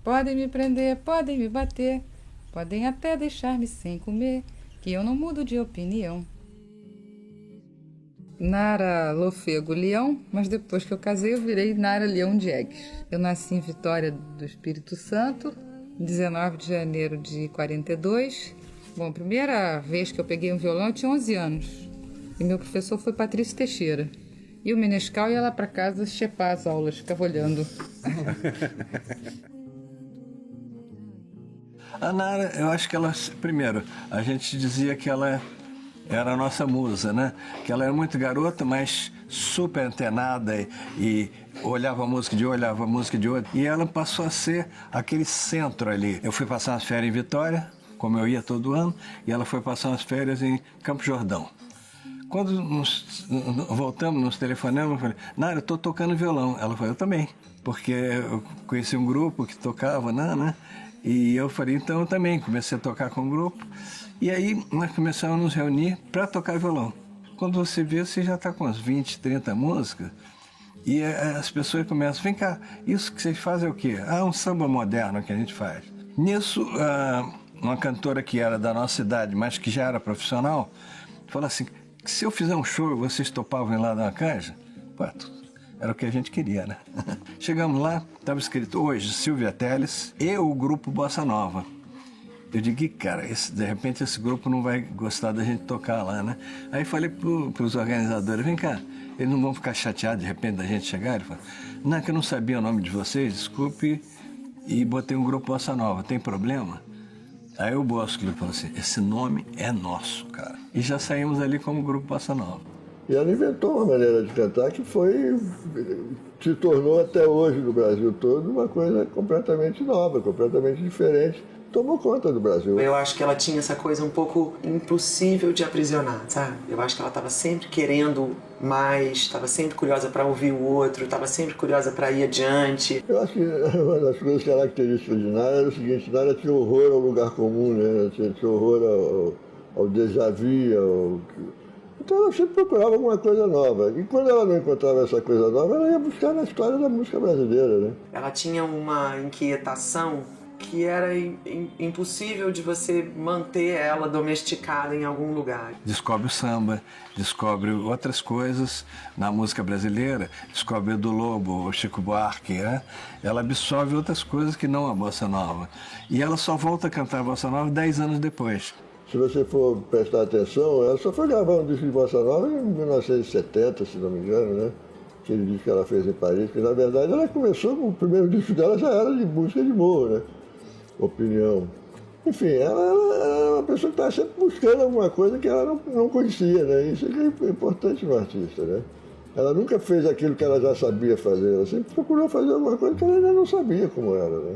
Podem me prender, podem me bater, podem até deixar-me sem comer, que eu não mudo de opinião. Nara Lofego Leão, mas depois que eu casei eu virei Nara Leão Diegues. Eu nasci em Vitória do Espírito Santo, 19 de janeiro de 42. Bom, a primeira vez que eu peguei um violão eu tinha 11 anos. E meu professor foi Patrício Teixeira. E o Menescal ia lá para casa chepar as aulas, ficava olhando. A Nara, eu acho que ela, primeiro, a gente dizia que ela era a nossa musa, né? Que ela era muito garota, mas super antenada e olhava a música de um, olhava a música de outro. E ela passou a ser aquele centro ali. Eu fui passar umas férias em Vitória, como eu ia todo ano, e ela foi passar umas férias em Campo Jordão. Quando voltamos, nos telefonamos, eu falei, Nara, eu estou tocando violão. Ela falou, eu também, porque eu conheci um grupo que tocava, né? E eu falei, então eu também comecei a tocar com o grupo. E aí nós começamos a nos reunir para tocar violão. Quando você vê, você já está com umas 20, 30 músicas. E as pessoas começam, vem cá, isso que vocês fazem é o quê? Ah, um samba moderno que a gente faz. Nisso, uma cantora que era da nossa idade, mas que já era profissional, falou assim, se eu fizer um show, vocês topavam ir lá dar uma canja? Pô, era o que a gente queria, né? Chegamos lá, estava escrito hoje Silvia Telles e o grupo Bossa Nova. Eu digo, cara, de repente esse grupo não vai gostar da gente tocar lá, né? Aí falei para os organizadores, vem cá, eles não vão ficar chateados de repente da gente chegar? Ele falou, não, que eu não sabia o nome de vocês, desculpe, e botei um grupo Bossa Nova, tem problema? Aí o Bosco falou assim, esse nome é nosso, cara. E já saímos ali como grupo Bossa Nova. E ela inventou uma maneira de cantar que se tornou até hoje no Brasil todo uma coisa completamente nova, completamente diferente. Tomou conta do Brasil. Eu acho que ela tinha essa coisa um pouco impossível de aprisionar, sabe? Eu acho que ela estava sempre querendo mais, estava sempre curiosa para ouvir o outro, estava sempre curiosa para ir adiante. Eu acho que uma das coisas características de Nara era o seguinte, Nara tinha horror ao lugar comum, né? Tinha horror ao déjà vu, Então ela sempre procurava alguma coisa nova. E quando ela não encontrava essa coisa nova, ela ia buscar na história da música brasileira, né? Ela tinha uma inquietação que era impossível de você manter ela domesticada em algum lugar. Descobre o samba, descobre outras coisas na música brasileira, descobre o do Lobo, o Chico Buarque, né? Ela absorve outras coisas que não a Bossa Nova. E ela só volta a cantar a Bossa Nova 10 anos depois. Se você for prestar atenção, ela só foi gravar um disco de Bossa Nova em 1970, se não me engano, né? Aquele disco que ela fez em Paris, que na verdade ela começou, o primeiro disco dela já era de música de morro, né? Opinião. Enfim, ela era uma pessoa que estava sempre buscando alguma coisa que ela não conhecia, né? Isso é importante no artista, né? Ela nunca fez aquilo que ela já sabia fazer, ela sempre procurou fazer alguma coisa que ela ainda não sabia como era, né?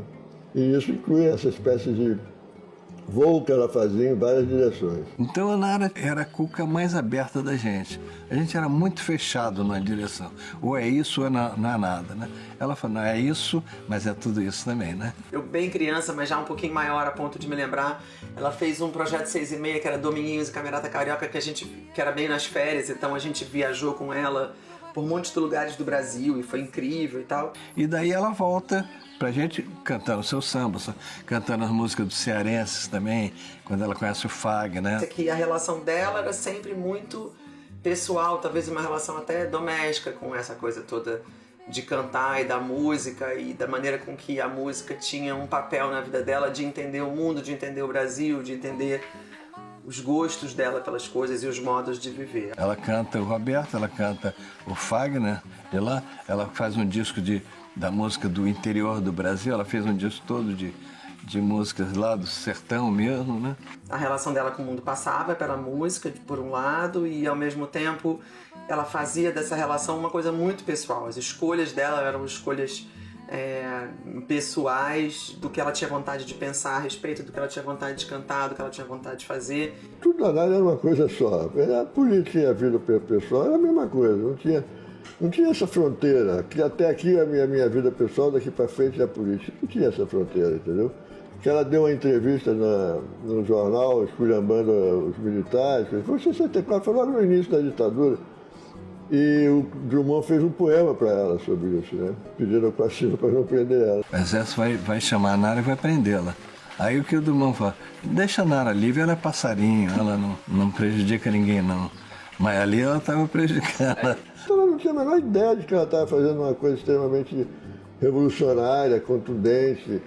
E isso inclui essa espécie de voo que ela fazia em várias direções. Então a Nara era a cuca mais aberta da gente. A gente era muito fechado na direção. Ou é isso ou não é nada, né? Ela falou, não é isso, mas é tudo isso também, né? Eu bem criança, mas já um pouquinho maior a ponto de me lembrar, ela fez um projeto 6h30, que era Dominguinhos e Camerata Carioca, que era bem nas férias, então a gente viajou com ela por muitos lugares do Brasil e foi incrível e tal. E daí ela volta pra gente cantando o seu samba, cantando as músicas dos cearenses também, quando ela conhece o Fag, né? Que a relação dela era sempre muito pessoal, talvez uma relação até doméstica com essa coisa toda de cantar e da música e da maneira com que a música tinha um papel na vida dela, de entender o mundo, de entender o Brasil, de entender os gostos dela pelas coisas e os modos de viver. Ela canta o Roberto, ela canta o Fagner, de lá, ela faz um disco da música do interior do Brasil, ela fez um disco todo de músicas lá do sertão mesmo, né? A relação dela com o mundo passava pela música, por um lado, e ao mesmo tempo ela fazia dessa relação uma coisa muito pessoal. As escolhas dela eram escolhas pessoais, do que ela tinha vontade de pensar a respeito, do que ela tinha vontade de cantar, do que ela tinha vontade de fazer. Tudo na verdade era uma coisa só. A política e a vida pessoal era a mesma coisa, não tinha essa fronteira, que até aqui é a minha vida pessoal, daqui para frente é a política. Não tinha essa fronteira, entendeu? Que ela deu uma entrevista no jornal, esculhambando os militares, foi em 64, foi logo no início da ditadura. E o Drummond fez um poema para ela sobre isso, né? Pedindo ao Quasimodo para não prender ela. O exército vai chamar a Nara e vai prendê-la. Aí o que o Drummond fala? Deixa a Nara livre, ela é passarinho, ela não prejudica ninguém, não. Mas ali ela estava prejudicando. Ela não tinha a menor ideia de que ela estava fazendo uma coisa extremamente revolucionária, contundente.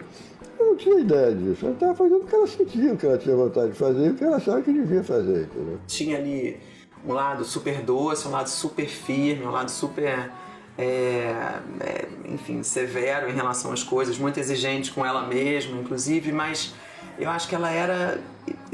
Ela não tinha ideia disso. Ela estava fazendo o que ela sentia, o que ela tinha vontade de fazer e o que ela achava que devia fazer, entendeu? Tinha ali um lado super doce, um lado super firme, um lado super, enfim, severo em relação às coisas, muito exigente com ela mesma, inclusive, mas eu acho que ela era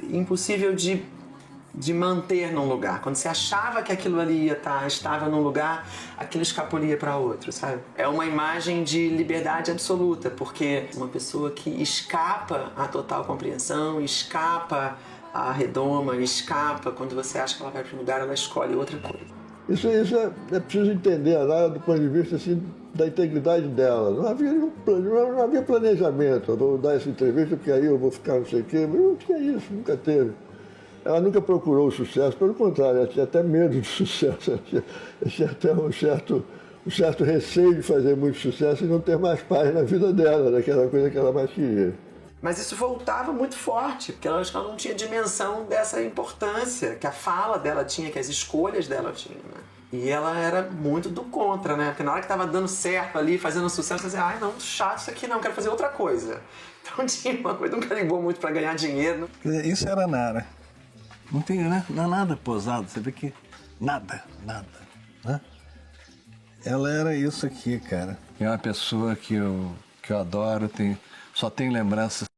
impossível de manter num lugar. Quando você achava que aquilo ali estava num lugar, aquilo escapulia para outro, sabe? É uma imagem de liberdade absoluta, porque uma pessoa que escapa à total compreensão, escapa à redoma, escapa, quando você acha que ela vai para um lugar, ela escolhe outra coisa. Isso é preciso entender a Nara do ponto de vista assim, da integridade dela. Não havia planejamento. Eu vou dar essa entrevista porque aí eu vou ficar não sei o quê. Mas não tinha isso, nunca teve. Ela nunca procurou o sucesso, pelo contrário, ela tinha até medo de sucesso. Ela tinha até um certo receio de fazer muito sucesso e não ter mais paz na vida dela, daquela coisa que ela mais queria. Mas isso voltava muito forte, porque ela não tinha dimensão dessa importância que a fala dela tinha, que as escolhas dela tinham, né? E ela era muito do contra, né? Porque na hora que tava dando certo ali, fazendo sucesso, ela dizia, ai, não, chato isso aqui não, quero fazer outra coisa. Então tinha uma coisa, nunca ligou muito para ganhar dinheiro. Isso era a Nara. Não tem, né? Não é nada posado, você vê que nada, né? Ela era isso aqui, cara. É uma pessoa que eu adoro, só tenho lembranças